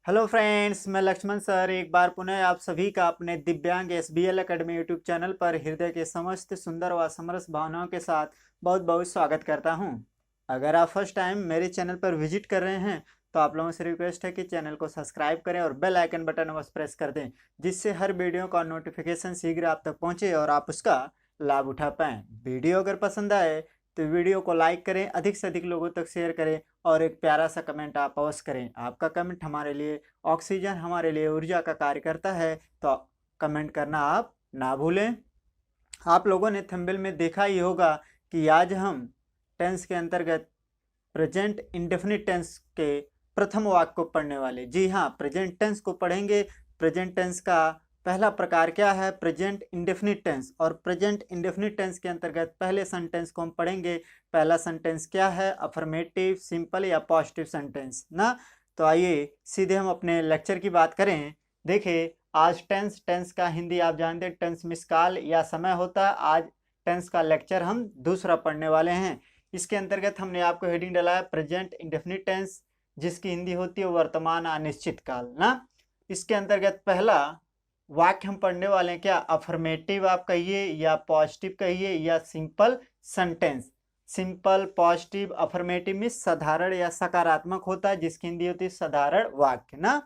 Hello friends, मैं Lakshman sir एक बार पुनः आप सभी का अपने दिव्यांग एसबीएल एकेडमी यूट्यूब चैनल पर हृदय के समस्त सुंदर व समरस भावनाओं के साथ बहुत बहुत स्वागत करता हूं। अगर आप फर्स्ट टाइम मेरे चैनल पर विजिट कर रहे हैं तो आप लोगों से रिक्वेस्ट है कि चैनल को सब्सक्राइब करें और बेल आइकन बटन अवश्य प्रेस कर दें, जिससे हर वीडियो का नोटिफिकेशन शीघ्र आप तक पहुंचे और आप उसका लाभ उठा पाएँ। वीडियो अगर पसंद आए तो वीडियो को लाइक करें, अधिक से अधिक लोगों तक शेयर करें और एक प्यारा सा कमेंट आप अवश्य करें। आपका कमेंट हमारे लिए ऑक्सीजन, हमारे लिए ऊर्जा का कार्य करता है, तो कमेंट करना आप ना भूलें। आप लोगों ने थंबनेल में देखा ही होगा कि आज हम टेंस के अंतर्गत प्रेजेंट इंडेफिनिट टेंस के प्रथम वाक्य को पढ़ने वाले। जी हाँ, प्रेजेंट टेंस को पढ़ेंगे। प्रेजेंट टेंस का पहला प्रकार क्या है? Present indefinite tense. और प्रेजेंट इंडेफिनिट टेंस के अंतर्गत पहले सेंटेंस को हम पढ़ेंगे। पहला सेंटेंस क्या है? अफर्मेटिव, सिंपल या पॉजिटिव सेंटेंस ना। तो आइए सीधे हम अपने लेक्चर की बात करें। देखिए, आज टेंस का हिंदी आप जानते हैं टेंस मिसकाल या समय होता है। आज टेंस का लेक्चर हम दूसरा पढ़ने वाले हैं। इसके अंतर्गत हमने आपको हेडिंग डाला है प्रेजेंट इंडेफिनिट टेंस, जिसकी हिंदी होती है वर्तमान अनिश्चित काल ना। इसके अंतर्गत पहला वाक्य हम पढ़ने वाले हैं क्या? अफर्मेटिव आप कहिए या पॉजिटिव कहिए या simple sentence. Simple, positive, affirmative में साधारण या सकारात्मक होता है, जिसकी हिंदी होती है साधारण वाक्य ना।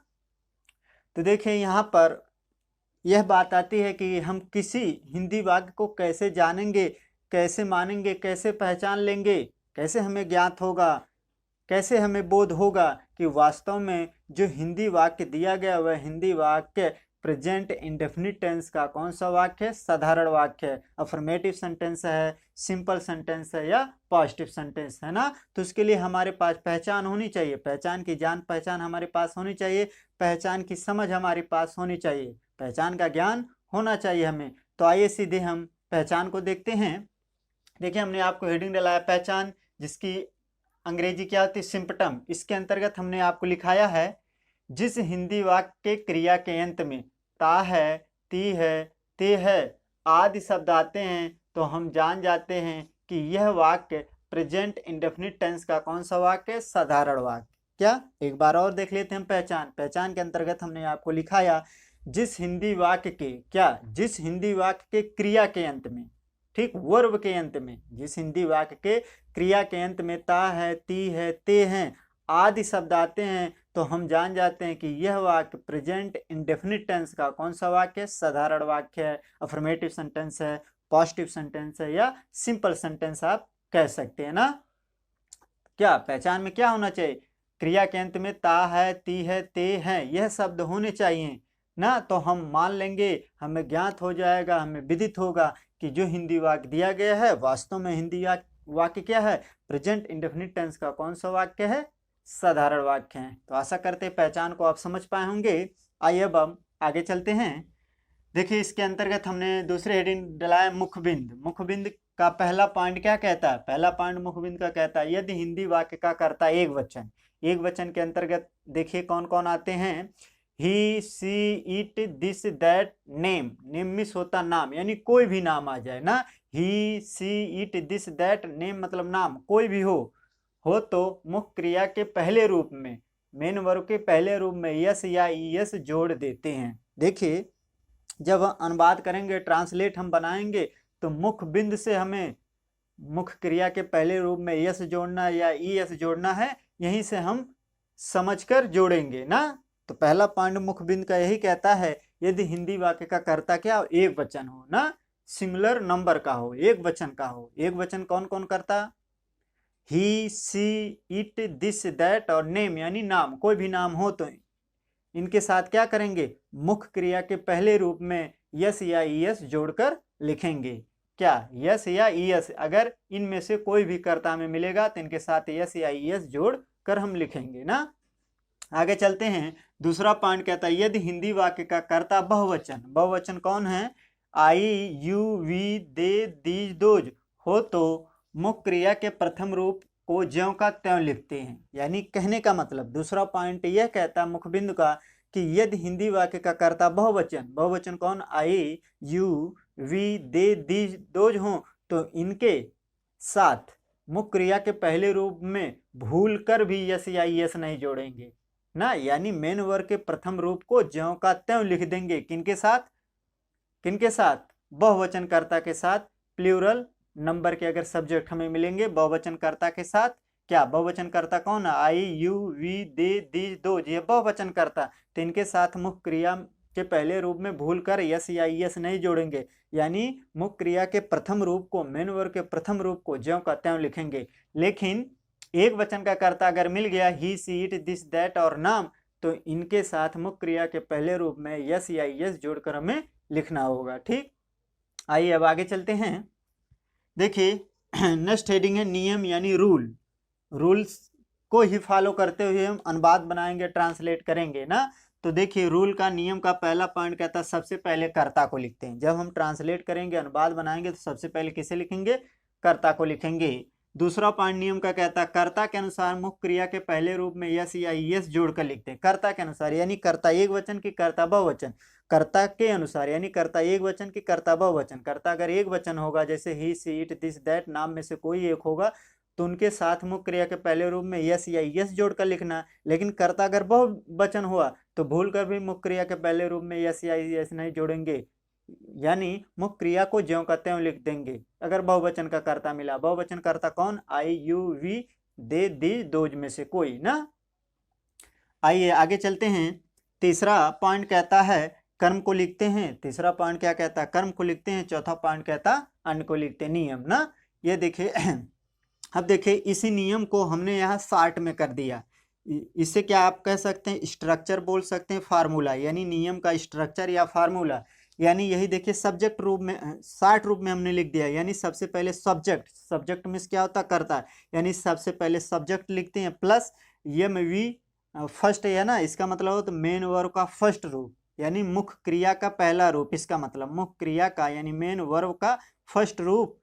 तो देखिए यहाँ पर यह बात आती है कि हम किसी हिंदी वाक्य को कैसे जानेंगे, कैसे मानेंगे, कैसे पहचान लेंगे, कैसे हमें ज्ञात होगा, कैसे हमें बोध होगा कि वास्तव में जो हिंदी वाक्य दिया गया वह हिंदी वाक्य प्रेजेंट इंडेफिनिट टेंस का कौन सा वाक्य है? साधारण वाक्य है, अफर्मेटिव सेंटेंस है, सिंपल सेंटेंस है या पॉजिटिव सेंटेंस है ना। तो उसके लिए हमारे पास पहचान होनी चाहिए, पहचान की जान पहचान हमारे पास होनी चाहिए, पहचान की समझ हमारे पास होनी चाहिए, पहचान का ज्ञान होना चाहिए हमें। तो आइए सीधे हम पहचान को देखते हैं। देखिए, हमने आपको हेडिंग डाला है पहचान, जिसकी अंग्रेजी क्या होती है? सिम्पटम। इसके अंतर्गत हमने आपको लिखाया है जिस हिंदी वाक्य के क्रिया के अंत में ता है, ती है, ते है आदि शब्द आते हैं तो हम जान जाते हैं कि यह वाक्य प्रेजेंट इंडेफिनिट टेंस का कौन सा वाक्य है? साधारण वाक्य। क्या? एक बार और देख लेते हैं पहचान। पहचान के अंतर्गत हमने आपको लिखाया जिस हिंदी वाक्य के क्या? जिस हिंदी वाक्य के क्रिया के अंत में, ठीक, वर्ब के अंत में, जिस हिंदी वाक्य के क्रिया के अंत में ता है, ती है, ते हैं आदि शब्द आते हैं तो हम जान जाते हैं कि यह वाक्य प्रेजेंट इंडेफिनिट टेंस का कौन सा वाक्य है? साधारण वाक्य है, अफर्मेटिव सेंटेंस है, पॉजिटिव सेंटेंस है या सिंपल सेंटेंस आप कह सकते हैं ना। क्या पहचान में क्या होना चाहिए? क्रिया के अंत में ता है, ती है, ते हैं यह शब्द होने चाहिए ना। तो हम मान लेंगे, हमें ज्ञात हो जाएगा, हमें विदित होगा कि जो हिंदी वाक्य दिया गया है वास्तव में हिंदी वाक्य क्या है? प्रेजेंट इंडेफिनिट टेंस का कौन सा वाक्य है? साधारण वाक्य है। तो आशा करते हैं पहचान को आप समझ पाए होंगे। आइए अब हम आगे चलते हैं। देखिए, इसके अंतर्गत हमने दूसरे हेडिंग डलाया मुखबिंद। मुखबिंद का पहला पॉइंट क्या कहता है? पहला पॉइंट मुखबिंद का कहता है यदि हिंदी वाक्य का कर्ता एक वचन। एक वचन के अंतर्गत देखिए कौन कौन आते हैं। He, she, it, this, that, name. Name मिस होता नाम, यानी कोई भी नाम आ जाए ना। He, she, it, this, that, name मतलब नाम कोई भी हो तो मुख्य क्रिया के पहले रूप में, मेन वर्ब के पहले रूप में यस या ईएस जोड़ देते हैं। देखिए, जब अनुवाद करेंगे, ट्रांसलेट हम बनाएंगे तो मुख्य बिंद से हमें मुख्य क्रिया के पहले रूप में यस जोड़ना या ईएस जोड़ना है, यहीं से हम समझकर जोड़ेंगे ना। तो पहला पॉइंट मुख्य बिंद का यही कहता है यदि हिंदी वाक्य का कर्ता क्या? एक वचन हो ना, सिंगुलर नंबर का हो, एक वचन का हो। एक वचन कौन कौन करता? ही, सी, इट, दिस, दैट और नेम यानी नाम, कोई भी नाम हो तो इनके साथ क्या करेंगे? मुख्य क्रिया के पहले रूप में यस या ईएस जोड़कर लिखेंगे। क्या? यस या ईएस, अगर इनमें से कोई भी कर्ता में मिलेगा तो इनके साथ यस या ईएस जोड़ कर हम लिखेंगे ना। आगे चलते हैं। दूसरा पॉइंट कहता है यदि हिंदी वाक्य का कर्ता बहुवचन। बहुवचन कौन है? I, you, we, they, these, those हो तो मुख्य क्रिया के प्रथम रूप को ज्यों का त्यों लिखते हैं। यानी कहने का मतलब, दूसरा पॉइंट यह कहता है मुखबिंदु का कि यदि हिंदी वाक्य का कर्ता बहुवचन, बहुवचन कौन? I, you, we, they, these, those हो तो इनके साथ मुख्य क्रिया के पहले रूप में भूल कर भी यस या यस नहीं जोड़ेंगे ना, यानी मेन वर्ब के प्रथम रूप को ज्यों का त्यों लिख देंगे। किनके साथ? किनके साथ? बहुवचनकर्ता के साथ। प्लूरल नंबर के अगर सब्जेक्ट हमें मिलेंगे बहुवचनकर्ता के साथ। क्या बहुवचनकर्ता कौन है? I, you, we, they, these, those, ये बहुवचनकर्ता। तो इनके साथ मुख्य क्रिया के पहले रूप में भूलकर यस या ईएस नहीं जोड़ेंगे, यानी मुख्य क्रिया के प्रथम रूप को, मेन वर्ब के प्रथम रूप को ज्यों का त्यों लिखेंगे। लेकिन एक वचन का कर्ता अगर मिल गया, ही, सी, इट, दिस, दैट और नाम, तो इनके साथ मुख्य क्रिया के पहले रूप में यस या ईएस जोड़कर हमें लिखना होगा। ठीक, आइए अब आगे चलते हैं। देखिए नेक्स्ट हेडिंग है नियम यानी रूल। रूल्स को ही फॉलो करते हुए हम अनुवाद बनाएंगे, ट्रांसलेट करेंगे ना। तो देखिए रूल का, नियम का पहला पॉइंट कहता है सबसे पहले कर्ता को लिखते हैं। जब हम ट्रांसलेट करेंगे, अनुवाद बनाएंगे, तो सबसे पहले किसे लिखेंगे? कर्ता को लिखेंगे। दूसरा पॉइंट नियम का कहता है कर्ता के अनुसार मुख्य क्रिया के पहले रूप में यस या ईएस जोड़कर लिखते हैं। कर्ता के अनुसार यानी कर्ता एक वचन की कर्ता बहुवचन, कर्ता के अनुसार यानी कर्ता एक वचन की कर्ता बहुवचन। कर्ता अगर एक वचन होगा, जैसे ही, सी, इट, दिस, दैट, नाम में से कोई एक होगा, तो उनके साथ मुख्य क्रिया के पहले रूप में यस या ईएस जोड़कर लिखना। लेकिन कर्ता अगर बहुवचन हुआ तो भूलकर भी मुख्य क्रिया के पहले रूप में यस या ईएस नहीं जोड़ेंगे, यानी मुख्य क्रिया को ज्यों का त्यों लिख देंगे अगर बहुवचन का कर्ता मिला। बहुवचन कर्ता कौन? I, you, we, they, these, those में से कोई ना। आइए आगे चलते हैं। तीसरा पॉइंट कहता है कर्म को लिखते हैं। तीसरा पॉइंट क्या कहता है? कर्म को लिखते हैं। चौथा पॉइंट कहता अन्य को लिखते हैं। नियम ना, ये देखिए अब देखिए इसी नियम को हमने यहाँ शार्ट में कर दिया। इससे क्या आप कह सकते हैं? स्ट्रक्चर बोल सकते हैं, फार्मूला, यानी नियम का स्ट्रक्चर या फार्मूला। यानी यही देखिए सब्जेक्ट रूप में, शार्ट रूप में हमने लिख दिया। यानी सबसे पहले सब्जेक्ट, सब्जेक्ट में क्या होता है? कर्ता, यानी सबसे पहले सब्जेक्ट लिखते हैं प्लस यम वी फर्स्ट है ना, इसका मतलब हो तो मेन वर्ब का फर्स्ट रूप, यानी मुख्य क्रिया का पहला रूप। इसका मतलब मुख्य क्रिया का यानी मेन वर्ब का फर्स्ट रूप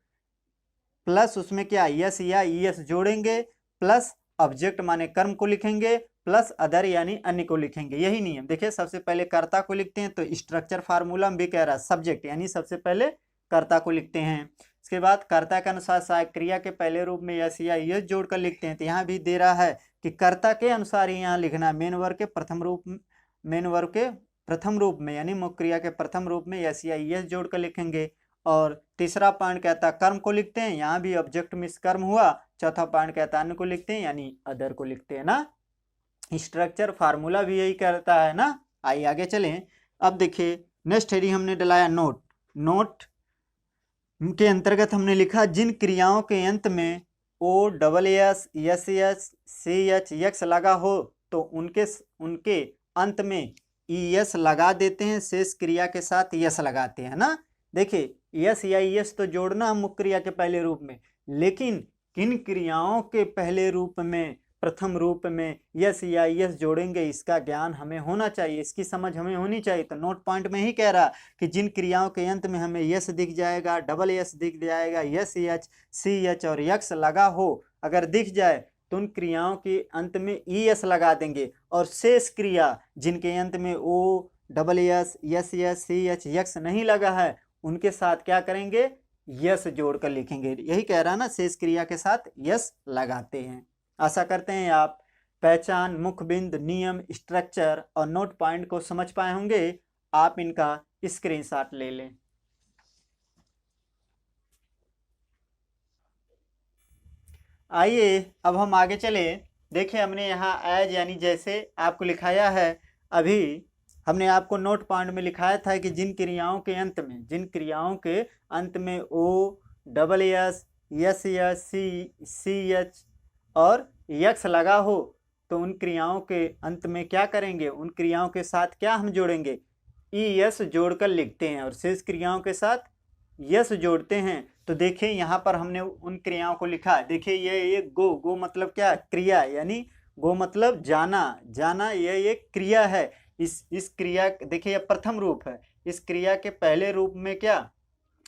प्लस उसमें क्या यस या ईएस जोड़ेंगे, प्लस ऑब्जेक्ट माने कर्म को लिखेंगे, प्लस अदर यानी अन्य को लिखेंगे। यही नियम। देखिए सबसे पहले कर्ता को लिखते हैं, तो स्ट्रक्चर फार्मूला में भी कह रहा है सब्जेक्ट, यानी सबसे पहले कर्ता को लिखते हैं। इसके बाद कर्ता के अनुसार सहायक क्रिया के पहले रूप में यस या ईएस जोड़कर लिखते हैं। तो यहाँ भी दे रहा है कि कर्ता के अनुसार ही यहाँ लिखना है। मेन वर्ब के प्रथम रूप, मेन वर्ब के प्रथम रूप में यानी मुख्य क्रिया के प्रथम रूप में यस या ईएस जोड़कर लिखेंगे। और तीसरा पॉइंट कहता है कर्म को लिखते हैं, यहाँ भी ऑब्जेक्ट मिस कर्म हुआ। चौथा पॉइंट कहता है अन्य को लिखते हैं, यानी अदर को लिखते हैं ना। स्ट्रक्चर फार्मूला भी यही करता है ना। आइए आगे चलें। अब देखिए नेक्स्ट हेडिंग हमने डलाया नोट। नोट के अंतर्गत हमने लिखा जिन क्रियाओं के अंत में O, double S, S S, C H, X लगा हो तो उनके अंत में ई एस लगा देते हैं, शेष क्रिया के साथ यस लगाते हैं ना। देखिए यस या यस तो जोड़ना हम मुख्य क्रिया के पहले रूप में, लेकिन किन क्रियाओं के पहले रूप में, प्रथम रूप में यस या यस जोड़ेंगे, इसका ज्ञान हमें होना चाहिए, इसकी समझ हमें होनी चाहिए। तो नोट पॉइंट में ही कह रहा कि जिन क्रियाओं के अंत में हमें यस दिख जाएगा, डबल यस दिख जाएगा, यस एच, सी एच और यक्स लगा हो, अगर दिख जाए तो उन क्रियाओं के अंत में ई एस लगा देंगे, और शेष क्रिया जिनके अंत में O, double S, S S, C H, X नहीं लगा है, उनके साथ क्या करेंगे? यस जोड़कर लिखेंगे। यही कह रहा ना, शेष क्रिया के साथ यस लगाते हैं। आशा करते हैं आप पहचान, मुख्य बिंदु, नियम, स्ट्रक्चर और नोट पॉइंट को समझ पाए होंगे। आप इनका स्क्रीनशॉट ले लें। आइए अब हम आगे चले। देखिए हमने यहाँ एज यानी जैसे आपको लिखाया है। अभी हमने आपको नोट पॉइंट में लिखाया था कि जिन क्रियाओं के अंत में, जिन क्रियाओं के अंत में O, double S, S S, C H और यक्स लगा हो, तो उन क्रियाओं के अंत में क्या करेंगे? उन क्रियाओं के साथ क्या हम जोड़ेंगे? ई एस जोड़कर लिखते हैं, और शेष क्रियाओं के साथ यस जोड़ते हैं। तो देखिए यहाँ पर हमने उन क्रियाओं को लिखा है। देखिए ये गो, गो मतलब क्या? क्रिया, यानी गो मतलब जाना, जाना ये एक क्रिया है। इस क्रिया, देखिए यह प्रथम रूप है। इस क्रिया के पहले रूप में क्या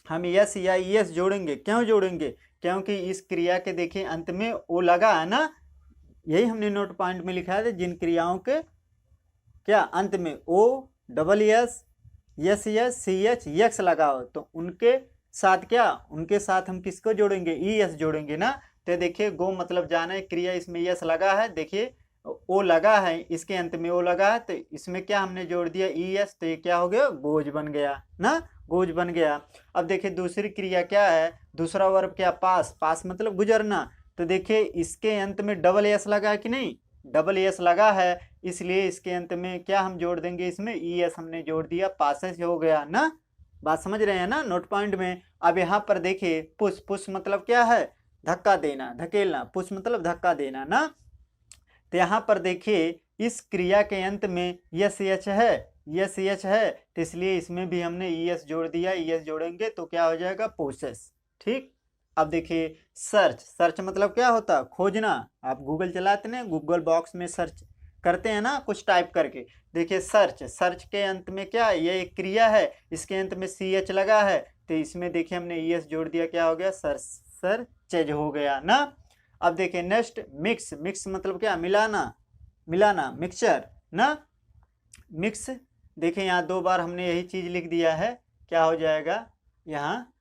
हम यस या यस जोड़ेंगे। क्यों जोड़ेंगे? क्योंकि इस क्रिया के देखिए अंत में ओ लगा है ना। यही हमने नोट पॉइंट में लिखा है, जिन क्रियाओं के क्या अंत में O, double S, S S, C H, X लगा हो, तो उनके साथ क्या, उनके साथ हम किसको जोड़ेंगे? ई एस जोड़ेंगे ना। तो देखिए गो मतलब जाना है, क्रिया इसमें यस लगा है। देखिए ओ लगा है, इसके अंत में ओ लगा है, तो इसमें क्या हमने जोड़ दिया ई एस, तो ये क्या हो गया, गोज बन गया ना, गोज बन गया। अब देखिए दूसरी क्रिया क्या है, दूसरा वर्ब क्या, पास, पास मतलब गुजरना। तो देखिए इसके अंत में डबल एस लगा है कि नहीं, डबल एस लगा है, इसलिए इसके अंत में क्या हम जोड़ देंगे, इसमें ई एस हमने जोड़ दिया, पासेस हो गया ना। बात समझ रहे हैं ना नोट पॉइंट में। अब यहाँ पर देखिए पुश, पुश मतलब क्या है, धक्का देना, धकेलना, पुश मतलब धक्का देना ना। तो यहाँ पर देखिए इस क्रिया के अंत में यस एच है, यस एच है, तो इसलिए इसमें भी हमने ई एस जोड़ दिया, ई एस जोड़ेंगे तो क्या हो जाएगा, पुशेस। ठीक। अब देखिए सर्च, सर्च मतलब क्या होता है, खोजना। आप गूगल चलाते हैं, गूगल बॉक्स में सर्च करते हैं ना कुछ टाइप करके। देखिए सर्च, सर्च के अंत में क्या है, ये एक क्रिया है, इसके अंत में सी एच लगा है, तो इसमें देखिए हमने ई एस जोड़ दिया, क्या हो गया, सर्च, सर्चेज हो गया ना। अब देखिए नेक्स्ट मिक्स, मिक्स मतलब क्या, मिलाना, मिलाना, मिक्सचर ना, मिक्स। देखिए यहाँ 2 बार हमने यही चीज लिख दिया है, क्या हो जाएगा, यहाँ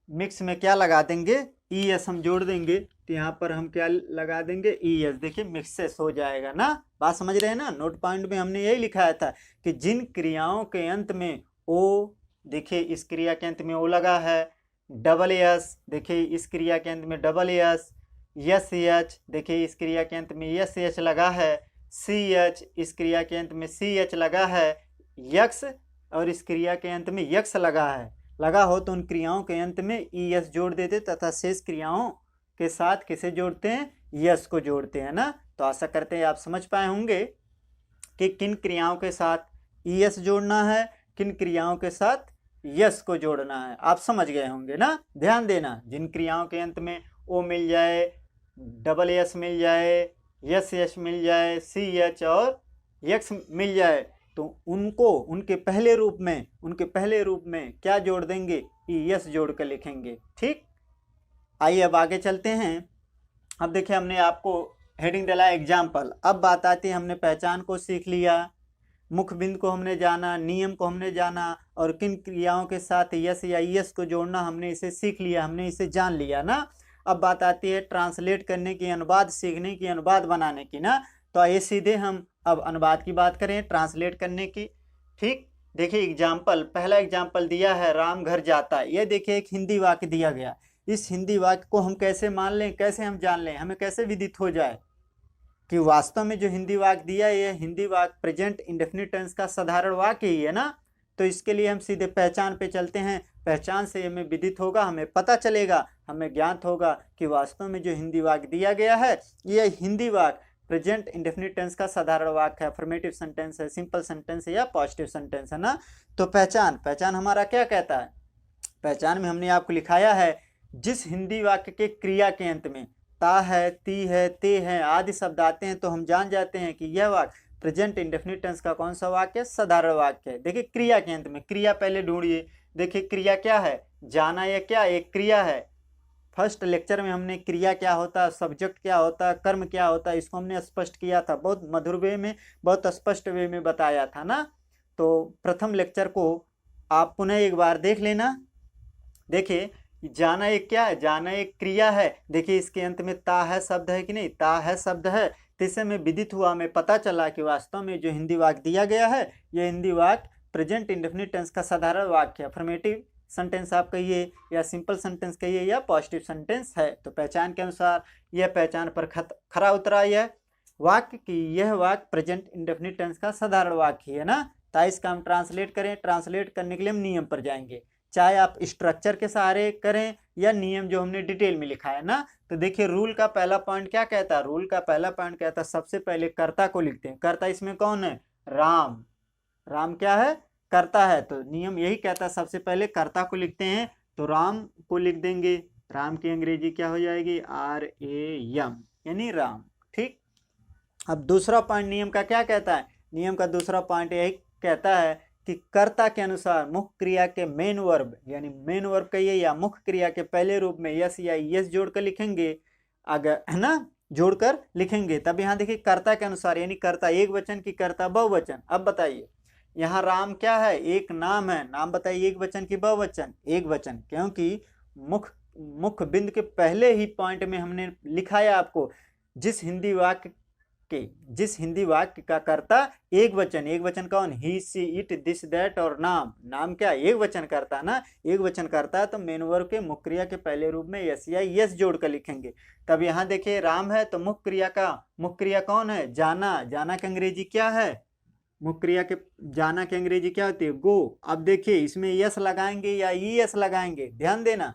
मिक्स में क्या लगा देंगे, ई एस हम जोड़ देंगे, तो यहाँ पर हम क्या लगा देंगे, ई एस, देखिए मिक्सेस हो जाएगा ना। बात समझ रहे हैं ना, नोट पॉइंट में हमने यही लिखाया था कि जिन क्रियाओं के अंत में ओ, देखिए इस क्रिया के अंत में ओ लगा है, डबल एस, देखिए इस क्रिया के अंत में डबल एस, यस एच, देखिए इस क्रिया के अंत में यस एच लगा है, सी एच, इस क्रिया के अंत में सी एच लगा है, यक्स, और इस क्रिया के अंत में यक्स लगा है, लगा हो तो उन क्रियाओं के अंत में ई एस जोड़ देते, तथा शेष क्रियाओं के साथ किसे जोड़ते हैं, यस को जोड़ते हैं ना। तो आशा करते हैं आप समझ पाए होंगे कि किन क्रियाओं के साथ ई एस जोड़ना है, किन क्रियाओं के साथ यस को जोड़ना है, आप समझ गए होंगे ना। ध्यान देना, जिन क्रियाओं के अंत में ओ मिल जाए, डबल एस मिल जाए, यस एस मिल जाए, सी एच और यक्स मिल जाए, तो उनको उनके पहले रूप में, उनके पहले रूप में क्या जोड़ देंगे, ई एस जोड़ कर लिखेंगे। ठीक। आइए अब आगे चलते हैं। अब देखिए हमने आपको हेडिंग डाला एग्जाम्पल। अब बात आती है, हमने पहचान को सीख लिया, मुख्य बिंदु को हमने जाना, नियम को हमने जाना, और किन क्रियाओं के साथ यस या यस को जोड़ना हमने इसे सीख लिया, हमने इसे जान लिया ना। अब बात आती है ट्रांसलेट करने की, अनुवाद सीखने की, अनुवाद बनाने की ना। तो आइए सीधे हम अब अनुवाद की बात करें, ट्रांसलेट करने की। ठीक। देखिए एग्जाम्पल, पहला एग्जाम्पल दिया है, राम घर जाता है। ये देखिए एक हिंदी वाक्य दिया गया, इस हिंदी वाक्य को हम कैसे मान लें, कैसे हम जान लें, हमें कैसे विदित हो जाए कि वास्तव में जो हिंदी वाक्य दिया है, ये हिंदी वाक्य प्रेजेंट इंडेफिनिट टेंस का साधारण वाक्य ही है ना। तो इसके लिए हम सीधे पहचान पे चलते हैं, पहचान से हमें विदित होगा, हमें पता चलेगा, हमें ज्ञात होगा कि वास्तव में जो हिंदी वाक्य दिया गया है, ये हिंदी वाक्य प्रेजेंट इंडेफिनिट टेंस का साधारण वाक्य है, अफर्मेटिव सेंटेंस है, सिंपल सेंटेंस है या पॉजिटिव सेंटेंस है ना। तो पहचान, पहचान हमारा क्या कहता है, पहचान में हमने आपको लिखाया है, जिस हिंदी वाक्य के क्रिया के अंत में ता है, ती है, ते है आदि शब्द आते हैं, तो हम जान जाते हैं कि यह वाक्य प्रेजेंट इंडेफिनिट टेंस का कौन सा वाक्य है, साधारण वाक्य है। देखिए क्रिया के अंत में, क्रिया पहले ढूंढिए। देखिए क्रिया क्या है, जाना, या क्या एक क्रिया है। फर्स्ट लेक्चर में हमने क्रिया क्या होता है, सब्जेक्ट क्या होता है, कर्म क्या होता है, इसको हमने स्पष्ट किया था, बहुत मधुर वे में, बहुत स्पष्ट वे में बताया था ना। तो प्रथम लेक्चर को आप पुनः एक बार देख लेना। देखिए जाना एक क्या है, जाना एक क्रिया है। देखिए इसके अंत में ता है शब्द है कि नहीं, ता है शब्द है, तो इससे हमें विदित हुआ, हमें पता चला कि वास्तव में जो हिंदी वाक्य दिया गया है, यह हिंदी वाक्य प्रेजेंट इंडेफिनिट टेंस का साधारण वाक्य है, अफर्मेटिव सेंटेंस आप कहिए, या सिंपल सेंटेंस कहिए, या पॉजिटिव सेंटेंस है। तो पहचान के अनुसार यह पहचान पर खरा उतरा यह वाक्य कि यह वाक्य प्रेजेंट इंडेफिनिट टेंस का साधारण वाक्य है ना। तो इसका हम ट्रांसलेट करें, ट्रांसलेट करने के लिए हम नियम पर जाएंगे, चाहे आप स्ट्रक्चर के सहारे करें या नियम जो हमने डिटेल में लिखा है ना। तो देखिए रूल का पहला पॉइंट क्या कहता है, रूल का पहला पॉइंट कहता है सबसे पहले कर्ता को लिखते हैं। कर्ता इसमें कौन है, राम, राम क्या है, कर्ता है। तो नियम यही कहता है सबसे पहले कर्ता को लिखते हैं, तो राम को लिख देंगे, राम की अंग्रेजी क्या हो जाएगी, RAM, यानी राम। ठीक। अब दूसरा पॉइंट नियम का क्या कहता है, नियम का दूसरा पॉइंट यही कहता है कि कर्ता के अनुसार मुख्य क्रिया के मेन वर्ब, यानी मेन वर्ब कहिए या मुख्य क्रिया के पहले रूप में यस या यस जोड़कर लिखेंगे, अगर है ना, जोड़कर लिखेंगे। तब यहाँ देखिए कर्ता के अनुसार, यानी कर्ता एक वचन की कर्ता बहुवचन। अब बताइए यहाँ राम क्या है, एक नाम है, नाम बताइए एक वचन की बहुवचन, एक वचन, क्योंकि मुख्य बिंदु के पहले ही पॉइंट में हमने लिखाया आपको, जिस हिंदी वाक्य वाक्य, जिस हिंदी वाक्य का कर्ता एक वचन कौन, ही सी इट दिस दैट और नाम क्या एक वचन करता ना, एक वचन करता है तो मेन वर्ब के मुख्य क्रिया के पहले रूप में यस या यस जोड़कर लिखेंगे। तब यहाँ देखिए राम है तो मुख्य क्रिया कौन है, जाना की अंग्रेजी क्या है, मुख्य क्रिया के जाना की अंग्रेजी क्या होती है, गो। अब देखिए इसमें यस लगाएंगे या ई एस लगाएंगे, ध्यान देना,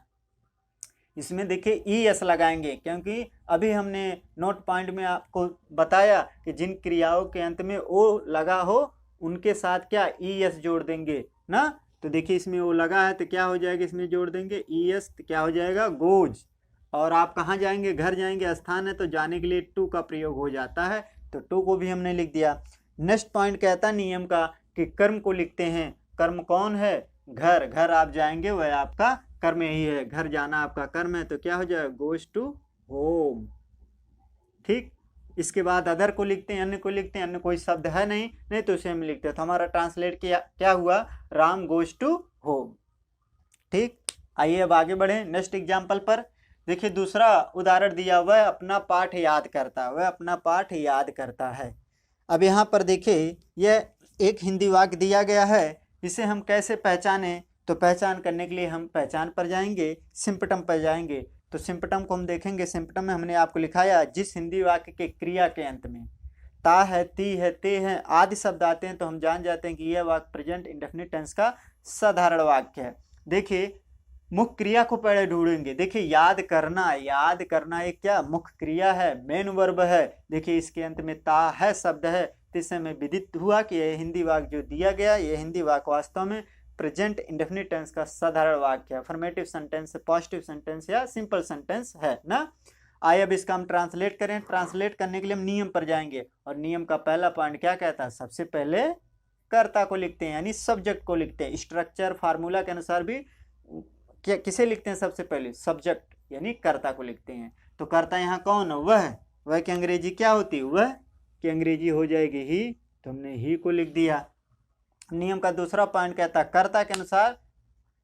इसमें देखिए ई एस लगाएंगे क्योंकि अभी हमने नोट पॉइंट में आपको बताया कि जिन क्रियाओं के अंत में ओ लगा हो उनके साथ क्या ई एस जोड़ देंगे ना। तो देखिए इसमें ओ लगा है तो क्या हो जाएगा, इसमें जोड़ देंगे ई एस, तो क्या हो जाएगा गोज। और आप कहाँ जाएंगे, घर जाएंगे, स्थान है तो जाने के लिए टू का प्रयोग हो जाता है, तो टू को भी हमने लिख दिया। नेक्स्ट पॉइंट कहता नियम का कि कर्म को लिखते हैं, कर्म कौन है, घर आप जाएंगे वह आपका कर्म यही है, घर जाना आपका कर्म है, तो क्या हो जाएगा गोज टू होम। ठीक, इसके बाद अदर को लिखते हैं, अन्य को लिखते हैं, अन्य कोई शब्द है नहीं तो उसे हम लिखते हैं, तो हमारा ट्रांसलेट क्या हुआ, राम गोज टू होम। ठीक, आइए अब आगे बढ़े नेक्स्ट एग्जाम्पल पर। देखिए दूसरा उदाहरण दिया, वह अपना पाठ याद करता है। अब यहाँ पर देखिए यह एक हिंदी वाक्य दिया गया है, इसे हम कैसे पहचाने, तो पहचान करने के लिए हम पहचान पर जाएंगे, सिम्पटम पर जाएंगे। तो सिम्पटम को हम देखेंगे, सिम्पटम में हमने आपको लिखाया जिस हिंदी वाक्य के क्रिया के अंत में ता है, ती है, ते है आदि शब्द आते हैं तो हम जान जाते हैं कि यह वाक्य प्रेजेंट इंडेफिनिट टेंस का साधारण वाक्य है। देखिए मुख्य क्रिया को पहले ढूंढेंगे। देखिए याद करना एक क्या मुख्य क्रिया है, मेन वर्ब है। देखिए इसके अंत में ता है शब्द है, तो इससे हमें विदित हुआ कि यह हिंदी वाक्य जो दिया गया, यह हिंदी वाक्य वास्तव में प्रेजेंट इंडेफिनिट टेंस का साधारण वाक्य है, अफर्मेटिव सेंटेंस, पॉजिटिव सेंटेंस या सिंपल सेंटेंस है ना। आइए अब इसका हम ट्रांसलेट करें। ट्रांसलेट करने के लिए हम नियम पर जाएंगे और नियम का पहला पॉइंट क्या कहता है, सबसे पहले कर्ता को लिखते हैं यानी सब्जेक्ट को लिखते हैं। स्ट्रक्चर फार्मूला के अनुसार भी क्या किसे लिखते हैं, सबसे पहले सब्जेक्ट यानी कर्ता को लिखते हैं। तो कर्ता यहाँ कौन, वह की अंग्रेजी क्या होती है, वह की अंग्रेजी हो जाएगी ही, तो हमने ही को लिख दिया। नियम का दूसरा पॉइंट कहता है कर्ता के अनुसार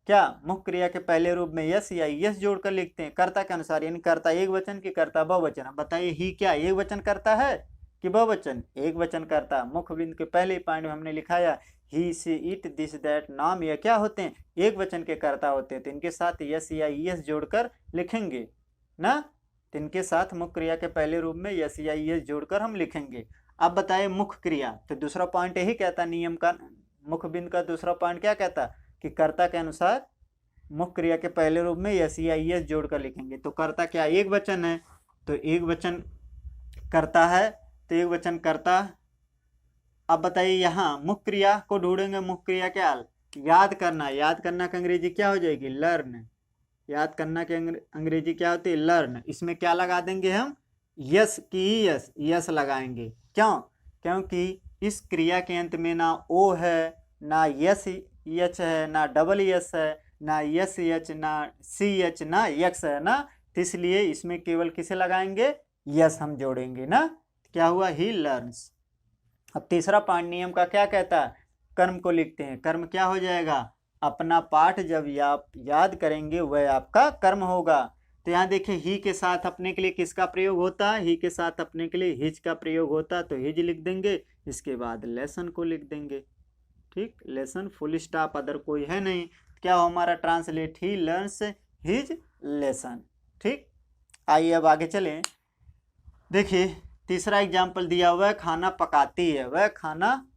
क्या मुख्य क्रिया के पहले रूप में यस या यस जोड़कर लिखते हैं, कर्ता के अनुसार, यानी कर्ता एक वचन की कर्ता बहुवचन। अब बताइए ही क्या एक वचन करता है कि बहुवचन, एक वचन करता। मुख्य बिंदु के पहले पॉइंट में हमने लिखाया ही सी इट दिस दैट नाम यह क्या होते हैं, एक वचन के कर्ता होते हैं, तो इनके साथ यस या यस जोड़कर लिखेंगे ना। तो इनके साथ मुख्य क्रिया के पहले रूप में यस या यस जोड़कर हम लिखेंगे। अब बताइए मुख्य क्रिया, तो दूसरा पॉइंट यही कहता नियम का, मुख्य बिंदु का दूसरा पॉइंट क्या कहता कि कर्ता के अनुसार मुख्य क्रिया के पहले रूप में यस या यस जोड़कर लिखेंगे। तो कर्ता क्या एक वचन है, तो एक वचन करता है, तो एक वचन करता। अब बताइए यहाँ मुख्य क्रिया को ढूंढेंगे, मुख्य क्रिया क्या, याद करना की अंग्रेजी क्या हो जाएगी, लर्न। याद करना की अंग्रेजी क्या होती है, लर्न। इसमें क्या लगा देंगे हम, यस की यस लगाएंगे। क्यों, क्योंकि इस क्रिया के अंत में ना ओ है, ना यस एच है, ना डबल यस है, ना यस एच, ना सी एच, ना यक्स है ना, तो इसलिए इसमें केवल किसे लगाएंगे, यस हम जोड़ेंगे ना। क्या हुआ, ही लर्न्स। अब तीसरा पॉइंट नियम का क्या कहता है, कर्म को लिखते हैं। कर्म क्या हो जाएगा, अपना पाठ जब आप याद करेंगे वह आपका कर्म होगा। तो यहाँ देखिए ही के साथ अपने के लिए किसका प्रयोग होता है, ही के साथ अपने के लिए हिज का प्रयोग होता है, तो हिज लिख देंगे। इसके बाद लेसन को लिख देंगे। ठीक, लेसन फुल स्टॉप, अदर कोई है नहीं, क्या हो हमारा translate, he learns his lesson. ठीक, आइए अब आगे चलें। देखिए तीसरा एग्जाम्पल दिया हुआ है, खाना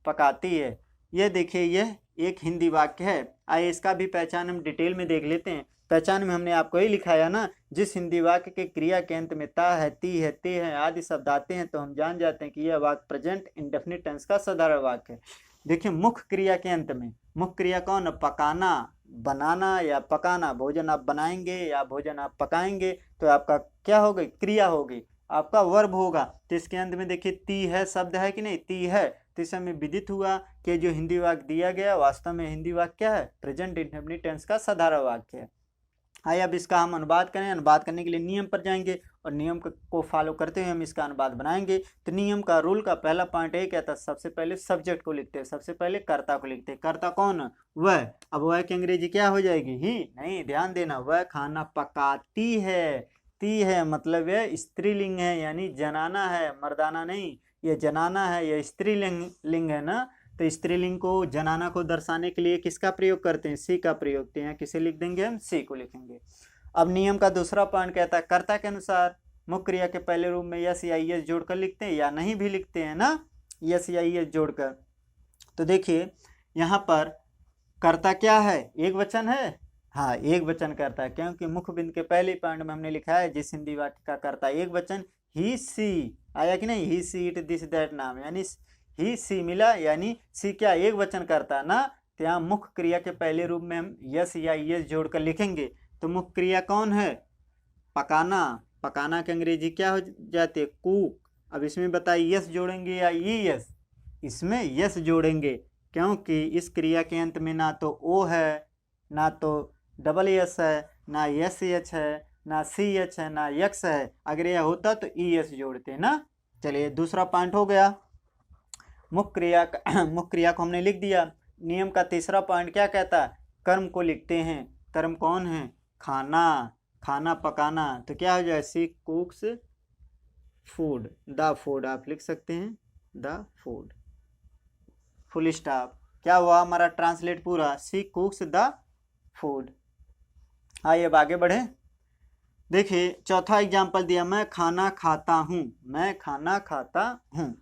पकाती है। ये देखिए यह एक हिंदी वाक्य है। आइए इसका भी पहचान हम डिटेल में देख लेते हैं। पहचान में हमने आपको यही लिखाया ना, जिस हिंदी वाक्य के क्रिया के अंत में ता है, ती है, ते है आदि शब्द आते हैं तो हम जान जाते हैं कि यह वाक्य प्रेजेंट इंडेफिनिट टेंस का साधारण वाक्य है। देखिए मुख्य क्रिया के अंत में, मुख्य क्रिया कौन, पकाना, बनाना या पकाना। भोजन आप बनाएंगे या भोजन आप पकाएंगे तो आपका क्या होगी, क्रिया होगी, आपका वर्ब होगा। तो इसके अंत में देखिए ती है शब्द है कि नहीं, ती है, तो इस समय विदित हुआ कि जो हिंदी वाक्य दिया गया वास्तव में हिंदी वाक्य क्या है, प्रेजेंट इंडेफिनिट टेंस का साधारण वाक्य है। आइए अब इसका हम अनुवाद करें। अनुवाद करने के लिए नियम पर जाएंगे और नियम को फॉलो करते हुए हम इसका अनुवाद बनाएंगे। तो नियम का रूल का पहला पॉइंट ये कहता है, सबसे पहले सब्जेक्ट को लिखते हैं, सबसे पहले कर्ता को लिखते हैं। कर्ता कौन, वह। अब वह की अंग्रेजी क्या हो जाएगी, ही नहीं, ध्यान देना, वह खाना पकाती है। ती है मतलब यह स्त्रीलिंग है यानी जनाना है, मर्दाना नहीं। ये जनाना है, ये स्त्रीलिंग लिंग है ना, तो स्त्रीलिंग को जनाना को दर्शाने के लिए किसका प्रयोग करते हैं, सी का प्रयोग करते हैं। किसे लिख देंगे हम, सी को लिखेंगे। अब नियम का दूसरा पॉइंट कहता है कर्ता के अनुसार मुख्य क्रिया के पहले रूप में यस या ईएस जोड़कर लिखते हैं या नहीं भी लिखते हैं ना, यस या ईएस जोड़कर। तो देखिए यहाँ पर कर्ता क्या है, एक वचन है, हाँ एक वचन करता है, क्योंकि मुख्य बिंदु के पहले पॉइंट में हमने लिखा है जिस हिंदी वाक्य का कर्ता एक वचन, ही सी आया कि नहीं, ही सी इट दिस दैट नाम, यानी ही सी मिला, यानी सी क्या एक वचन करता ना, तो यहाँ मुख्य क्रिया के पहले रूप में हम यस या ईएस जोड़कर लिखेंगे। तो मुख्य क्रिया कौन है, पकाना, पकाना के अंग्रेजी क्या हो जाती है, कुक। अब इसमें बताइए यस जोड़ेंगे या ईएस, इसमें यस जोड़ेंगे, क्योंकि इस क्रिया के अंत में ना तो ओ है, ना तो डबल एस है, ना एस एच है, ना सी एच है, ना यक्स है। अगर यह होता तो ई एस जोड़ते ना। चलिए दूसरा पॉइंट हो गया, मुख्य क्रिया को हमने लिख दिया। नियम का तीसरा पॉइंट क्या कहता है, कर्म को लिखते हैं। कर्म कौन है, खाना, खाना पकाना, तो क्या हो जाए, सी कुक्स फूड, द फूड आप लिख सकते हैं, द फूड, फुल स्टॉप। क्या हुआ हमारा ट्रांसलेट पूरा, सी कुक्स द फूड। आइए अब आगे बढ़े। देखिए चौथा एग्जाम्पल दिया, मैं खाना खाता हूँ, मैं खाना खाता हूँ।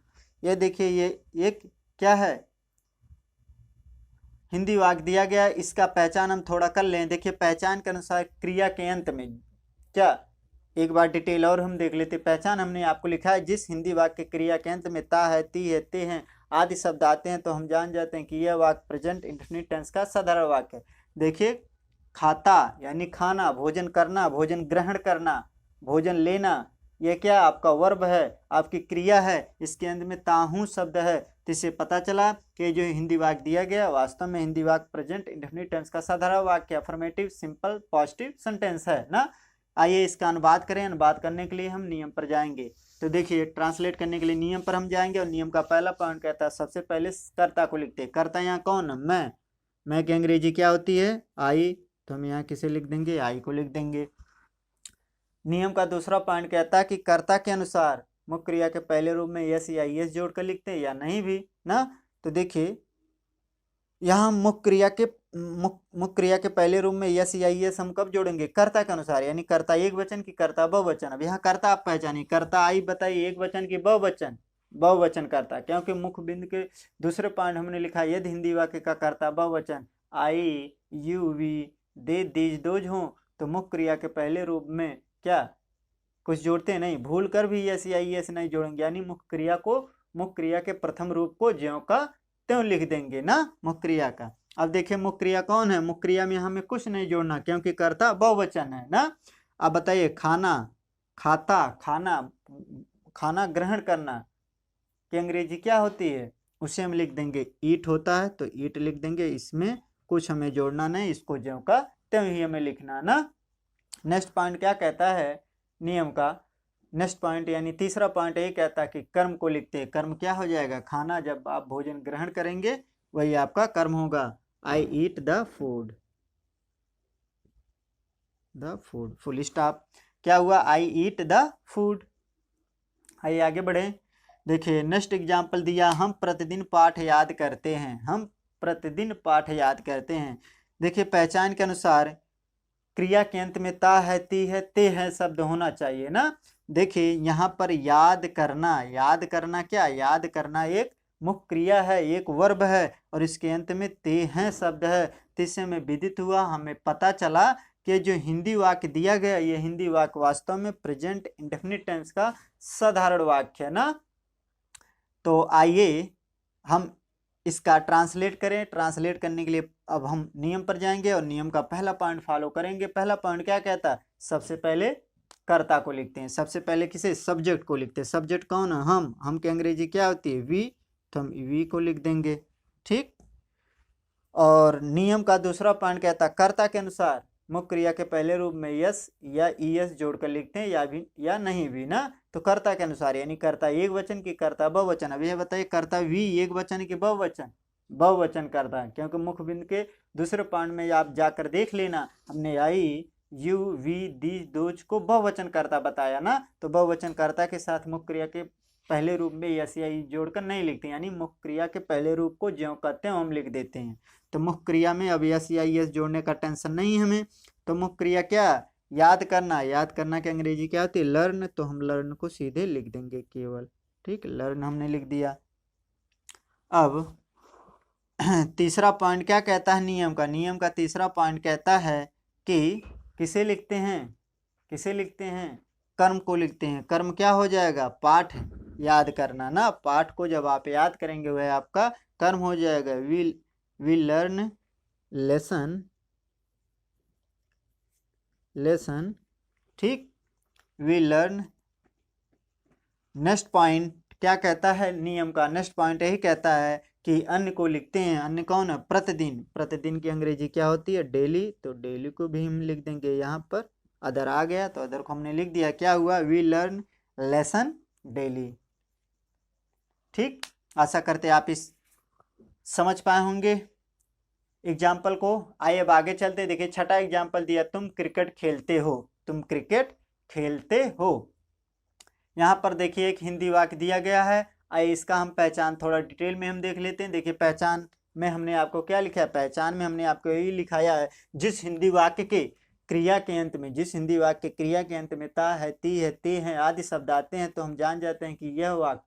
ये देखिए ये एक क्या है, हिंदी वाक्य दिया गया, इसका पहचान हम थोड़ा कर लें। देखिए पहचान के अनुसार क्रिया के अंत में क्या, एक बार डिटेल और हम देख लेते। पहचान हमने आपको लिखा है, जिस हिंदी वाक्य क्रिया के अंत में ता है, ती है, ते हैं आदि शब्द आते हैं तो हम जान जाते हैं कि यह वाक्य प्रेजेंट इंडेफिनिट टेंस का साधारण वाक्य है। देखिए खाता यानी खाना, भोजन करना, भोजन ग्रहण करना, भोजन लेना, यह क्या आपका वर्ब है, आपकी क्रिया है, इसके अंत में ताहू शब्द है। तो इससे पता चला कि जो हिंदी वाक्य दिया गया वास्तव में हिंदी वाक्य प्रेजेंट इंडेफिनिट टेंस का साधारण वाक्य, अफर्मेटिव सिंपल पॉजिटिव सेंटेंस है ना। आइए इसका अनुवाद करें। अनुवाद करने के लिए हम नियम पर जाएंगे। तो देखिए ट्रांसलेट करने के लिए नियम पर हम जाएंगे और नियम का पहला पॉइंट कहता है सबसे पहले कर्ता को लिखते हैं। कर्ता यहाँ कौन है, मैं की अंग्रेजी क्या होती है, आई, तो हम यहाँ किसे लिख देंगे, आई को लिख देंगे। नियम का दूसरा पॉइंट कहता है कि कर्ता के अनुसार मुख्य क्रिया के पहले रूप में यस या ईएस जोड़कर लिखते हैं या नहीं भी ना। तो देखिए यहाँ मुख्य क्रिया के पहले रूप में यस या ईएस हम कब जोड़ेंगे, कर्ता के अनुसार, यानी कर्ता एक वचन की कर्ता बहुवचन। अब यहाँ कर्ता आप पहचानिए, कर्ता आई बताइए एक वचन की बहुवचन, बहुवचन कर्ता, क्योंकि मुख्य बिंदु के दूसरे पॉइंट हमने लिखा यदि हिंदी वाक्य का कर्ता बहुवचन I, you, we, they, these, those हो तो मुख्य क्रिया के पहले रूप में क्या कुछ जोड़ते नहीं, भूल कर भी यस या ईएस नहीं जोड़ेंगे, यानी मुख्य क्रिया के प्रथम रूप को ज्यों का त्यों लिख देंगे ना मुख्य क्रिया का। अब देखिए मुख्य क्रिया कौन है, मुख्य क्रिया में हमें कुछ नहीं जोड़ना क्योंकि कर्ता बहुवचन है ना। अब बताइए खाना, खाता, खाना, खाना ग्रहण करना की अंग्रेजी क्या होती है, उसे हम लिख देंगे ईट होता है तो ईट लिख देंगे, इसमें कुछ हमें जोड़ना नहीं, इसको ज्यों का त्यों ही हमें लिखना ना। नेक्स्ट पॉइंट क्या कहता है नियम का, नेक्स्ट पॉइंट यानी तीसरा पॉइंट ये कहता है कि कर्म को लिखते हैं। कर्म क्या हो जाएगा, खाना, जब आप भोजन ग्रहण करेंगे वही आपका कर्म होगा, I eat the food, the food, full stop. क्या हुआ, आई ईट द फूड। आइए आगे बढ़े। देखिए नेक्स्ट एग्जाम्पल दिया, हम प्रतिदिन पाठ याद करते हैं, हम प्रतिदिन पाठ याद करते हैं। देखिए पहचान के अनुसार क्रिया के अंत में ता है, ती है, ते है शब्द होना चाहिए ना। देखिए यहाँ पर याद करना, याद करना क्या, याद करना एक मुख्य क्रिया है, एक वर्ब है और इसके अंत में ते हैं शब्द है। तो इससे हमें विदित हुआ, हमें पता चला कि जो हिंदी वाक्य दिया गया ये हिंदी वाक्य वास्तव में प्रेजेंट इंडेफिनिट टेंस का साधारण वाक्य है ना। तो आइए हम इसका ट्रांसलेट करें। ट्रांसलेट करने के लिए अब हम नियम पर जाएंगे और नियम का पहला पॉइंट फॉलो करेंगे। पहला पॉइंट क्या कहता है, सबसे पहले कर्ता को लिखते हैं, सबसे पहले किसे, सब्जेक्ट को लिखते हैं। सब्जेक्ट कौन है, हम की अंग्रेजी क्या होती है, वी, तो हम वी को लिख देंगे, ठीक। और नियम का दूसरा पॉइंट कहता है कर्ता के अनुसार मुख्य क्रिया के पहले रूप में यस या ईएस जोड़कर लिखते हैं या भी या नहीं भी ना। तो कर्ता के अनुसार यानी कर्ता एक वचन की कर्ता बहुवचन। अब यह बताइए कर्ता वी एक वचन की बहुवचन, बहुवचन करता है, क्योंकि मुख्य बिंदु के दूसरे पॉइंट में आप जाकर देख लेना, हमने आई, यू, वी, दी, दोज को बहुवचन करता बताया ना। तो बहुवचन कर्ता के साथ मुख्य क्रिया के पहले रूप में यस या इस जोड़कर नहीं लिखते, यानी मुख्य क्रिया के पहले रूप को ज्यों कहते हैं हम लिख देते हैं। तो मुख्य क्रिया में अब यस या इस जोड़ने का टेंशन नहीं है हमें। तो मुख्य क्रिया क्या, याद करना, याद करना की अंग्रेजी क्या होती है, लर्न। तो हम लर्न को सीधे लिख देंगे केवल, ठीक, लर्न हमने लिख दिया। अब तीसरा पॉइंट क्या कहता है नियम का, नियम का तीसरा पॉइंट कहता है कि किसे लिखते हैं, किसे लिखते हैं, कर्म को लिखते हैं। कर्म क्या हो जाएगा, पाठ याद करना ना, पाठ को जब आप याद करेंगे वह आपका कर्म हो जाएगा। वी लर्न लेसन, लेसन, ठीक। वी लर्न, नेक्स्ट पॉइंट क्या कहता है नियम का, नेक्स्ट पॉइंट यही कहता है कि अन्य को लिखते हैं। अन्य कौन है, प्रतिदिन। प्रतिदिन की अंग्रेजी क्या होती है, डेली। तो डेली को भी हम लिख देंगे, यहाँ पर अदर आ गया तो अदर को हमने लिख दिया, क्या हुआ, वी लर्न लेसन डेली, ठीक। आशा करते आप इस समझ पाए होंगे एग्जाम्पल को। आइए अब आगे चलते, देखिए छठा एग्जाम्पल दिया, तुम क्रिकेट खेलते हो, तुम क्रिकेट खेलते हो। यहाँ पर देखिए एक हिंदी वाक्य दिया गया है। आइए इसका हम पहचान थोड़ा डिटेल में हम देख लेते हैं। देखिए पहचान में हमने आपको क्या लिखा है, पहचान में हमने आपको यही लिखाया है, जिस हिंदी वाक्य के क्रिया के अंत में, जिस हिंदी वाक्य के क्रिया के अंत में ता है, ती है, ते हैं आदि शब्द आते हैं, तो हम जान जाते हैं कि यह वाक्य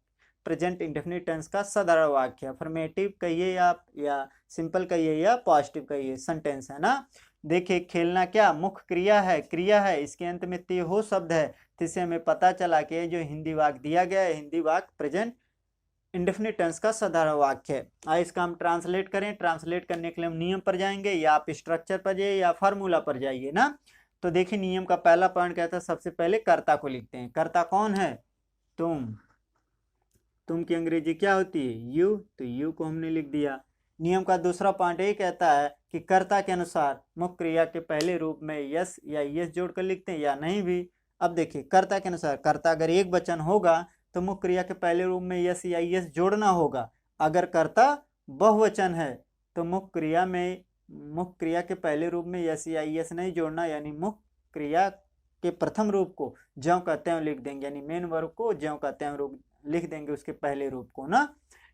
प्रेजेंट इंडेफिनिट टेंस का साधारण वाक्य है। अफर्मेटिव कहिए आप, या सिंपल कहिए, या पॉजिटिव कहिए, सेंटेंस है ना। देखिए खेलना क्या मुख्य क्रिया है, क्रिया है, इसके अंत में ते हो शब्द है, जिससे हमें पता चला कि जो हिंदी वाक्य दिया गया है, हिंदी वाक्य प्रेजेंट इंडेफिनिट टेंस का साधारण वाक्य है। आइए इसका हम ट्रांसलेट करें। ट्रांसलेट करने के लिए हम नियम पर जाएंगे, या आप स्ट्रक्चर पर जाइए, या फार्मूला पर जाइए ना। तो देखिए नियम का पहला पॉइंट कहता है, सबसे पहले कर्ता को लिखते हैं। कर्ता कौन है, तुम। तुम की अंग्रेजी क्या होती है, यू। तो यू को हमने लिख दिया। नियम का दूसरा पॉइंट ये कहता है कि कर्ता के अनुसार मुख्य क्रिया के पहले रूप में यस या यस जोड़कर लिखते हैं, या नहीं भी। अब देखिए कर्ता के अनुसार, कर्ता अगर एक वचन होगा तो मुख्य क्रिया के पहले रूप में यस या यस जोड़ना होगा। अगर कर्ता बहुवचन है तो मुख्य क्रिया में, मुख्य क्रिया के पहले रूप में यस या यस नहीं जोड़ना, यानी मुख्य क्रिया के प्रथम रूप को ज्यों कहते हैं लिख देंगे, यानी मेन वर्ब को ज्यों कहते हैं रूप लिख देंगे उसके पहले रूप को ना।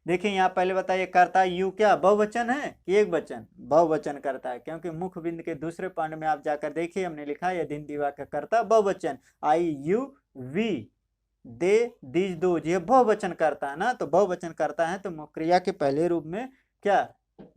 देखिए यहाँ पहले बताइए कर्ता यू क्या बहुवचन है कि एक वचन, बहुवचन करता है, क्योंकि मुख्य बिंदु के दूसरे पॉइंट में आप जाकर देखिए हमने लिखा है यदि हिंदी वाक्य करता बहुवचन, I you we they these दो, ये बहुवचन करता है ना। तो बहुवचन करता है तो मुख्य क्रिया के पहले रूप में क्या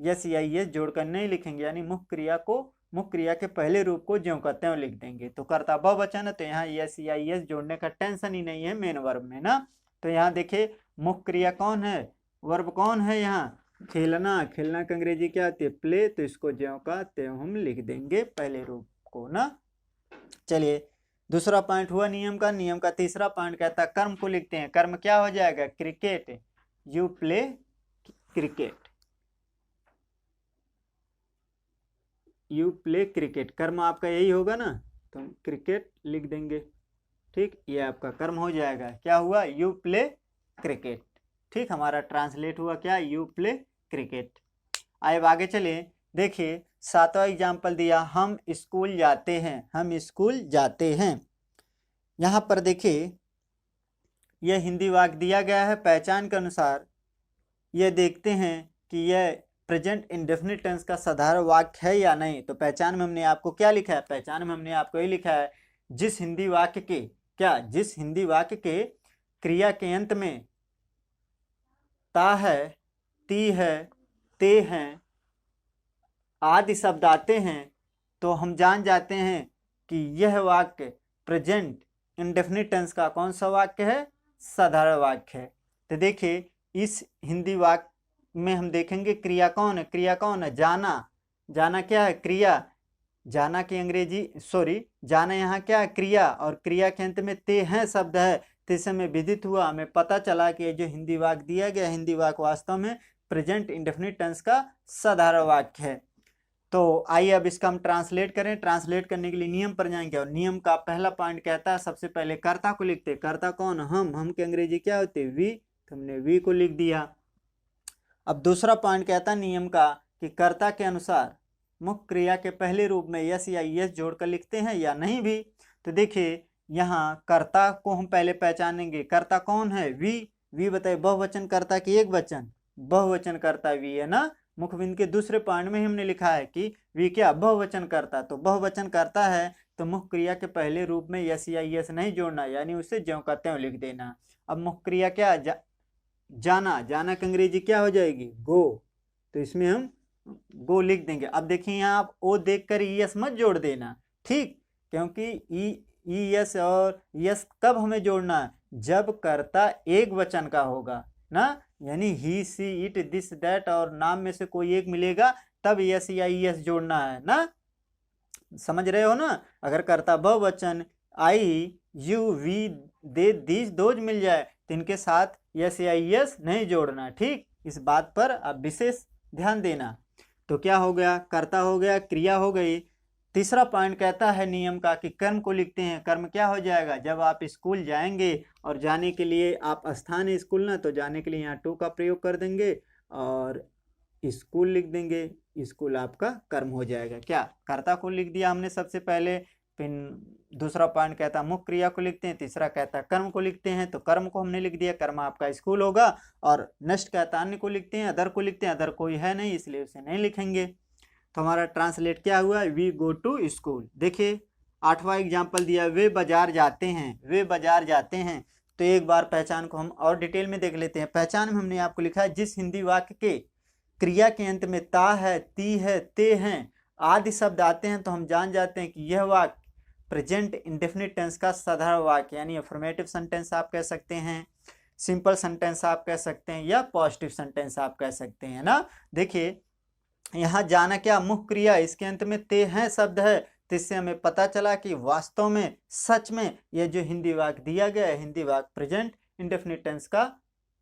यस या यस जोड़कर नहीं लिखेंगे, यानी मुख्य क्रिया को, मुख्य क्रिया के पहले रूप को ज्यों कहते हैं लिख देंगे। तो कर्ता बहुवचन है तो यहाँ यस या यस जोड़ने का टेंशन ही नहीं है मेन वर्ब में ना। तो यहाँ देखिए मुख्य क्रिया कौन है, वर्ब कौन है, यहाँ खेलना। खेलना की अंग्रेजी क्या आती है, प्ले। तो इसको ज्यों का त्यों हम लिख देंगे पहले रूप को ना। चलिए दूसरा पॉइंट हुआ नियम का। नियम का तीसरा पॉइंट कहता है कर्म को लिखते हैं। कर्म क्या हो जाएगा, cricket, you play cricket, you play cricket, कर्म आपका यही होगा ना, तो हम क्रिकेट लिख देंगे, ठीक। ये आपका कर्म हो जाएगा, क्या हुआ, यू प्ले क्रिकेट, ठीक। हमारा ट्रांसलेट हुआ क्या, यू प्ले क्रिकेट। आइए आगे चले, देखिए सातवां एग्जाम्पल दिया, हम स्कूल जाते हैं, हम स्कूल जाते हैं। यहाँ पर देखिए यह हिंदी वाक्य दिया गया है। पहचान के अनुसार यह देखते हैं कि यह प्रेजेंट इंडेफिनिट टेंस का साधारण वाक्य है या नहीं। तो पहचान में हमने आपको क्या लिखा है, पहचान में हमने आपको ये लिखा है, जिस हिंदी वाक्य के क्या, जिस हिंदी वाक्य के क्रिया के अंत में ता है, ती है, ते हैं आदि शब्द आते हैं, तो हम जान जाते हैं कि यह वाक्य प्रेजेंट इंडेफिनिट टेंस का कौन सा वाक्य है, साधारण वाक्य है। तो देखिए इस हिंदी वाक्य में हम देखेंगे क्रिया कौन है, क्रिया कौन है, जाना। जाना क्या है, क्रिया। जाना की अंग्रेजी सॉरी जाना यहाँ क्या है, क्रिया, और क्रिया के अंत में ते हैं शब्द है। तो इससे हमें विदित हुआ, हमें पता चला कि जो हिंदी वाक्य दिया गया हिंदी वाक्य वास्तव में प्रेजेंट इंडेफिनिट टेंस का साधारण वाक्य है। तो आइए अब इसका हम ट्रांसलेट करें। ट्रांसलेट करने के लिए नियम पर जाएंगे, और नियम का पहला पॉइंट कहता है सबसे पहले कर्ता को लिखते हैं। कर्ता कौन, हम की अंग्रेजी क्या होती है, वी। तो हमने वी को लिख दिया। अब दूसरा पॉइंट कहता है नियम का कि कर्ता के अनुसार मुख्य क्रिया के पहले रूप में यस या यस जोड़कर लिखते हैं या नहीं भी। तो देखिए यहाँ कर्ता को हम पहले पहचानेंगे, कर्ता कौन है, वी। वी बताइए बहुवचन कर्ता कि एक वचन, बहुवचन कर्ता वी है ना। मुख्य बिंदु के दूसरे पॉइंट में हमने लिखा है कि वी क्या बहुवचन कर्ता, तो बहुवचन कर्ता है तो मुख्य क्रिया के पहले रूप में यस या यस नहीं जोड़ना, यानी उसे ज्यों का त्यों लिख देना। अब मुख्य क्रिया क्या जाना, जाना की अंग्रेजी क्या हो जाएगी गो, तो इसमें हम गो लिख देंगे। अब देखिए यहाँ आप ओ देखकर यस मत जोड़ देना, ठीक, क्योंकि ई यस और यस कब हमें जोड़ना है, जब कर्ता एक वचन का होगा ना, यानी ही सी इट दिस दैट और नाम में से कोई एक मिलेगा तब यस या यस जोड़ना है ना, समझ रहे हो ना। अगर कर्ता बहुवचन I you we they this those मिल जाए तो इनके साथ यस या यस नहीं जोड़ना, ठीक, इस बात पर आप विशेष ध्यान देना। तो क्या हो गया, कर्ता हो गया, क्रिया हो गई। तीसरा पॉइंट कहता है नियम का कि कर्म को लिखते हैं। कर्म क्या हो जाएगा, जब आप स्कूल जाएंगे और जाने के लिए आप स्थान है स्कूल ना, तो जाने के लिए यहाँ टू का प्रयोग कर देंगे और स्कूल लिख देंगे, स्कूल आपका कर्म हो जाएगा। क्या, कर्ता को लिख दिया हमने सबसे पहले, फिर दूसरा पॉइंट कहता मुख्य क्रिया को लिखते हैं, तीसरा कहता कर्म को लिखते हैं, तो कर्म को हमने लिख दिया, कर्म आपका स्कूल होगा। और नेक्स्ट कहता अन्य को लिखते हैं, अदर को लिखते हैं, अदर कोई है नहीं इसलिए उसे नहीं लिखेंगे। तो हमारा ट्रांसलेट क्या हुआ, वी गो टू स्कूल। देखिए 8वां एग्जाम्पल दिया, वे बाजार जाते हैं, वे बाजार जाते हैं। तो एक बार पहचान को हम और डिटेल में देख लेते हैं। पहचान में हमने आपको लिखा है जिस हिंदी वाक्य के क्रिया के अंत में ता है, ती है, ते हैं आदि शब्द आते हैं तो हम जान जाते हैं कि यह वाक्य प्रेजेंट इंडेफिनिट टेंस का साधारण वाक्य, यानी अफर्मेटिव सेंटेंस आप कह सकते हैं, सिंपल सेंटेंस आप कह सकते हैं, या पॉजिटिव सेंटेंस आप कह सकते हैं ना। देखिए यहाँ जाना क्या मुख्य क्रिया, इसके अंत में ते हैं शब्द है, तो इससे हमें पता चला कि वास्तव में सच में यह जो हिंदी वाक्य दिया गया है, हिंदी वाक्य प्रेजेंट इंडेफिनिट टेंस का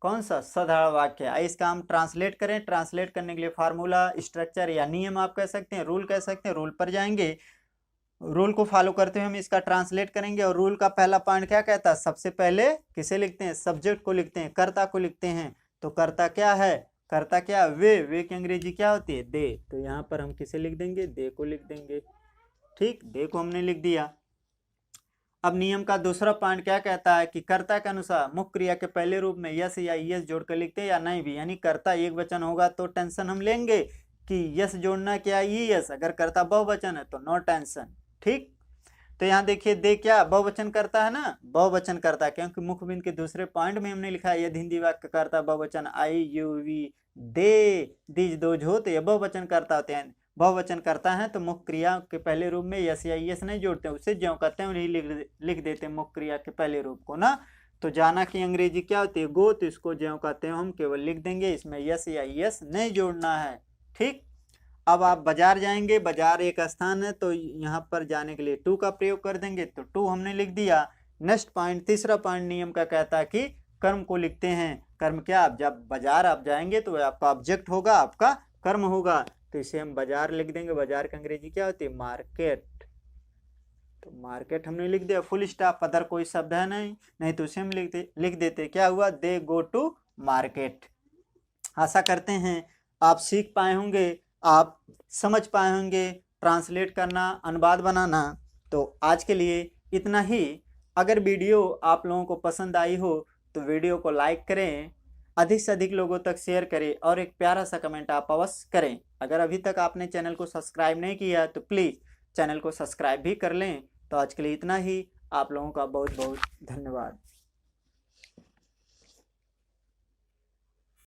कौन सा साधारण वाक्य है। इसका हम ट्रांसलेट करें, ट्रांसलेट करने के लिए फार्मूला, स्ट्रक्चर या नियम आप कह सकते हैं, रूल कह सकते हैं, रूल पर जाएंगे, रूल को फॉलो करते हुए हम इसका ट्रांसलेट करेंगे। और रूल का पहला पॉइंट क्या कहता है, सबसे पहले किसे लिखते हैं, सब्जेक्ट को लिखते हैं, कर्ता को लिखते हैं। तो कर्ता क्या है, कर्ता क्या, वे की अंग्रेजी क्या होती है दे, तो यहाँ पर हम किसे लिख देंगे, दे को लिख देंगे, ठीक, दे को हमने लिख दिया। अब नियम का दूसरा पॉइंट क्या कहता है कि कर्ता के अनुसार मुख्य क्रिया के पहले रूप में यस या यस जोड़कर लिखते हैं या नहीं भी, यानी कर्ता एक वचन होगा तो टेंशन हम लेंगे कि यस जोड़ना क्या यस, अगर कर्ता बहुवचन है तो नो टेंशन, ठीक। तो यहाँ देखिए दे क्या बहुवचन करता है ना, बहुवचन करता है, क्योंकि मुख्य बिंदु के दूसरे पॉइंट में हमने लिखा है यदि हिंदी वाक्य करता बहुवचन I you we they these those हो तो यह बहुवचन करता होते हैं। बहुवचन करता है तो मुख्य क्रिया के पहले रूप में यस या यस नहीं जोड़ते, उसे ज्यों कहते हैं वही लिख देते हैं मुख्य क्रिया के पहले रूप को ना। तो जाना की अंग्रेजी क्या होती है गो, तो इसको ज्यों कहते हैं हम केवल लिख देंगे, इसमें यस या यस नहीं जोड़ना है, ठीक। अब आप बाजार जाएंगे, बाजार एक स्थान है तो यहाँ पर जाने के लिए टू का प्रयोग कर देंगे, तो टू हमने लिख दिया। नेक्स्ट पॉइंट, तीसरा पॉइंट नियम का कहता है कि कर्म को लिखते हैं। कर्म क्या, आप जब बाजार आप जाएंगे तो आपका ऑब्जेक्ट होगा, आपका कर्म होगा, तो इसे हम बाजार लिख देंगे। बाजार की अंग्रेजी क्या होती है मार्केट, तो मार्केट हमने लिख दिया, फुल स्टॉप, अदर कोई शब्द है नहीं तो उसे हम लिख देते क्या हुआ, दे गो टू मार्केट। आशा करते हैं आप सीख पाए होंगे, आप समझ पाए होंगे ट्रांसलेट करना, अनुवाद बनाना। तो आज के लिए इतना ही। अगर वीडियो आप लोगों को पसंद आई हो तो वीडियो को लाइक करें, अधिक से अधिक लोगों तक शेयर करें और एक प्यारा सा कमेंट आप अवश्य करें। अगर अभी तक आपने चैनल को सब्सक्राइब नहीं किया तो प्लीज़ चैनल को सब्सक्राइब भी कर लें। तो आज के लिए इतना ही, आप लोगों का बहुत बहुत धन्यवाद।